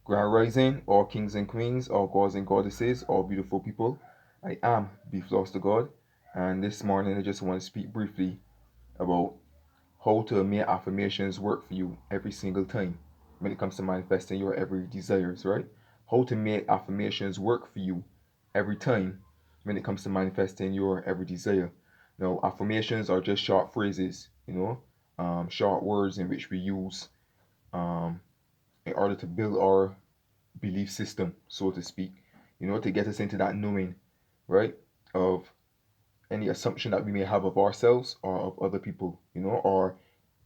Grand Rising, all kings and queens, all gods and goddesses, all beautiful people. I am Beef Lost to God, and this morning I just want to speak briefly about how to make affirmations work for you every single time when it comes to manifesting your every desires, right? How to make affirmations work for you every time when it comes to manifesting your every desire. Now, affirmations are just short phrases, short words in which we use um, in order to build our belief system, so to speak, to get us into that knowing, right, of any assumption that we may have of ourselves or of other people, or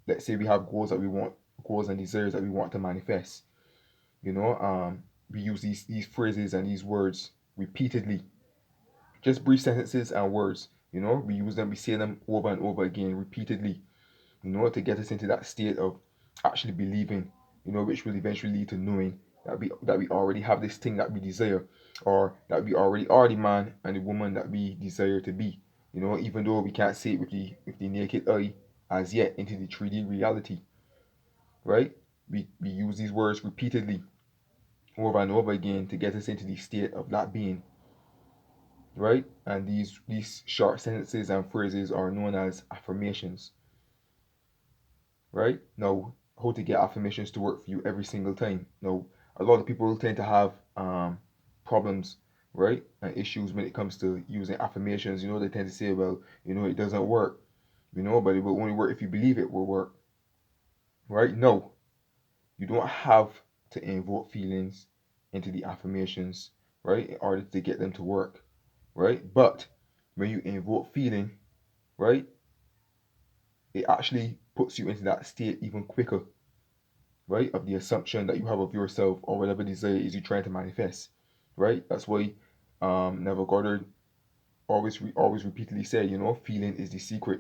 let's say we have goals and desires that we want to manifest, you know, um, we use these phrases and these words repeatedly, just brief sentences and words, we use them, we say them over and over again repeatedly, to get us into that state of actually believing, which will eventually lead to knowing that we already have this thing that we desire, or that we already are the man and the woman that we desire to be. Even though we can't see it with the naked eye as yet into the 3D reality, right? We use these words repeatedly over and over again to get us into the state of that being, right? And these short sentences and phrases are known as affirmations, right? Now, how to get affirmations to work for you every single time. Now, a lot of people tend to have problems, right? And issues when it comes to using affirmations. They tend to say, well, it doesn't work, but it will only work if you believe it will work, right? No, you don't have to invoke feelings into the affirmations, right, in order to get them to work, right? But when you invoke feeling, right, it actually puts you into that state even quicker, right, of the assumption that you have of yourself or whatever desire is you're trying to manifest, right? That's why Neville Goddard always repeatedly said, feeling is the secret.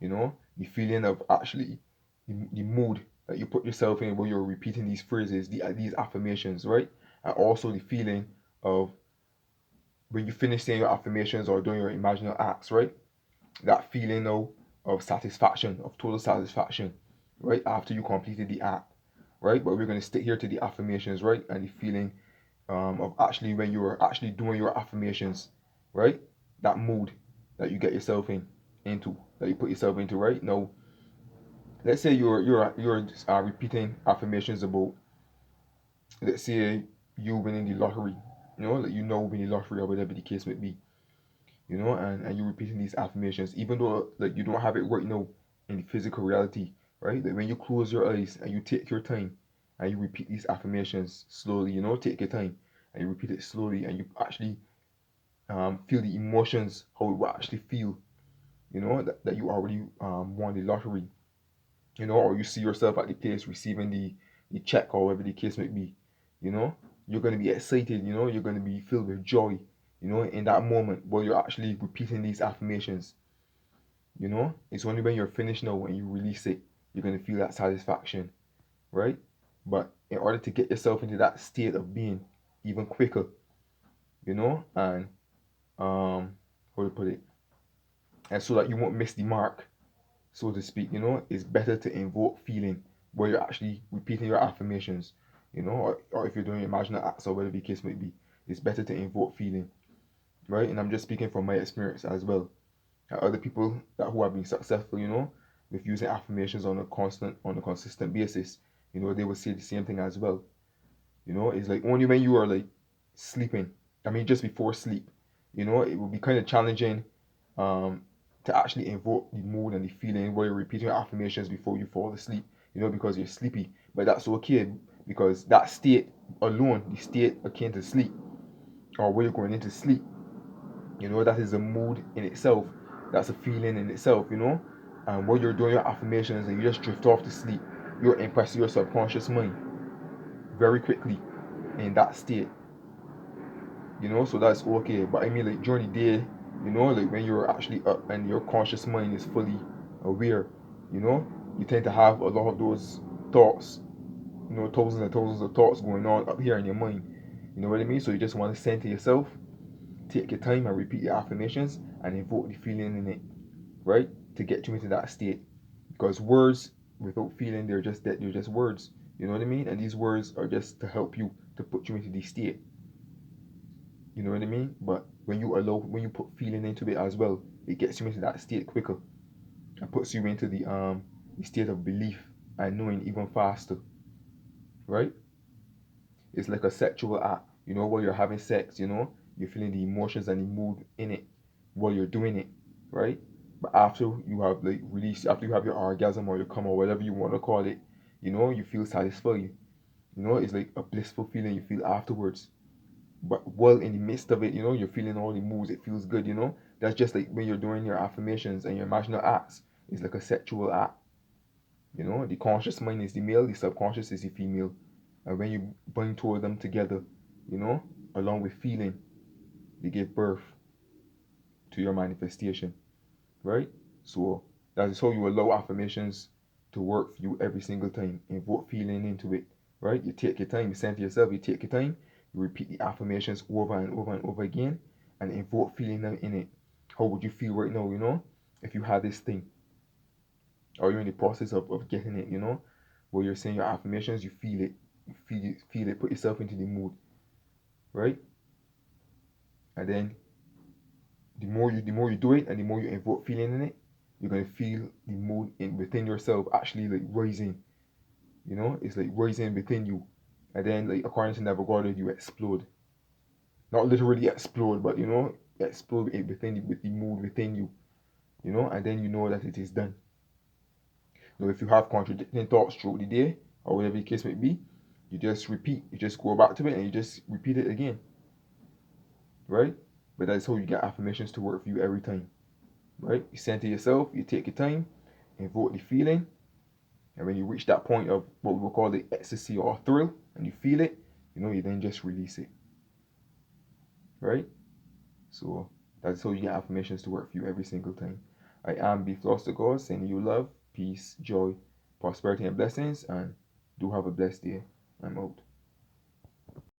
The feeling of actually the mood that you put yourself in when you're repeating these phrases, these affirmations, right? And also the feeling of when you finish saying your affirmations or doing your imaginal acts, right? That feeling now of satisfaction, of total satisfaction, right? After you completed the act, right? But we're going to stick here to the affirmations, right? And the feeling of actually when you're actually doing your affirmations, right? That mood that you get yourself into, that you put yourself into, right? Now, let's say you're repeating affirmations about, let's say, you winning the lottery, like winning the lottery or whatever the case may be, and you're repeating these affirmations, even though like you don't have it right now in the physical reality, right? Like when you close your eyes and you take your time and you repeat these affirmations slowly, take your time and you repeat it slowly and you actually feel the emotions, how it will actually feel, that you already won the lottery, or you see yourself at the place receiving the check or whatever the case may be, you know, you're going to be excited, you're going to be filled with joy, in that moment while you're actually repeating these affirmations, it's only when you're finished now when you release it, you're going to feel that satisfaction, right? But in order to get yourself into that state of being even quicker, and how to put it, and so that you won't miss the mark, so to speak, it's better to invoke feeling where you're actually repeating your affirmations, or if you're doing imaginary acts or whatever the case might be, it's better to invoke feeling, right? And I'm just speaking from my experience as well. Other people who have been successful, with using affirmations on a consistent basis, they will say the same thing as well. It's like only when you are like sleeping, I mean, just before sleep, it will be kind of challenging um, to actually invoke the mood and the feeling where you're repeating your affirmations before you fall asleep, because you're sleepy. But that's okay because that state alone, the state akin to sleep, or where you're going into sleep, that is a mood in itself. That's a feeling in itself, And while you're doing your affirmations and you just drift off to sleep, you're impressing your subconscious mind very quickly in that state, so that's okay. But I mean, like during the day, like when you're actually up and your conscious mind is fully aware, you know, you tend to have a lot of those thoughts, thousands and thousands of thoughts going on up here in your mind. You know what I mean? So you just want to center yourself, take your time and repeat your affirmations and invoke the feeling in it, right? To get you into that state. Because words without feeling. They're just that, they're just words. You know what I mean? And these words are just to help you, to put you into the state. You know what I mean? But when you put feeling into it as well, it gets you into that state quicker and puts you into the state of belief and knowing even faster, right? It's like a sexual act. You know, while you're having sex, you know, you're feeling the emotions and the mood in it while you're doing it, right? But after you have like released, after you have your orgasm or your come or whatever you want to call it, you know, you feel satisfied. You know, it's like a blissful feeling you feel afterwards. But while in the midst of it, you know, you're feeling all the moves, it feels good, you know. That's just like when you're doing your affirmations and your imaginal acts. It's like a sexual act. You know, the conscious mind is the male, the subconscious is the female. And when you bring two of them together, you know, along with feeling, they give birth to your manifestation, right? So that is how you allow affirmations to work for you every single time. Invoke feeling into it, right? You take your time, you center yourself, you take your time, you repeat the affirmations over and over and over again, and invoke feeling in it. How would you feel right now, you know, if you had this thing, or you're in the process of getting it, you know, where you're saying your affirmations, you feel it, feel it, put yourself into the mood, right? And then the more you do it and the more you invoke feeling in it, you're gonna feel the mood in within yourself actually like rising. You know, it's like rising within you. And then like according to Neville Goddard, you explode. Not literally explode, but you know, explode within you, with the mood within you. You know, and then you know that it is done. Now if you have contradicting thoughts throughout the day, or whatever the case may be, you just repeat. You just go back to it and you just repeat it again. Right? But that's how you get affirmations to work for you every time. Right? You center yourself, you take your time, invoke the feeling, and when you reach that point of what we will call the ecstasy or thrill, and you feel it, you know, you then just release it. Right? So that's how you get affirmations to work for you every single time. I am Be Floss to God, sending you love, peace, joy, prosperity, and blessings, and do have a blessed day. I'm out.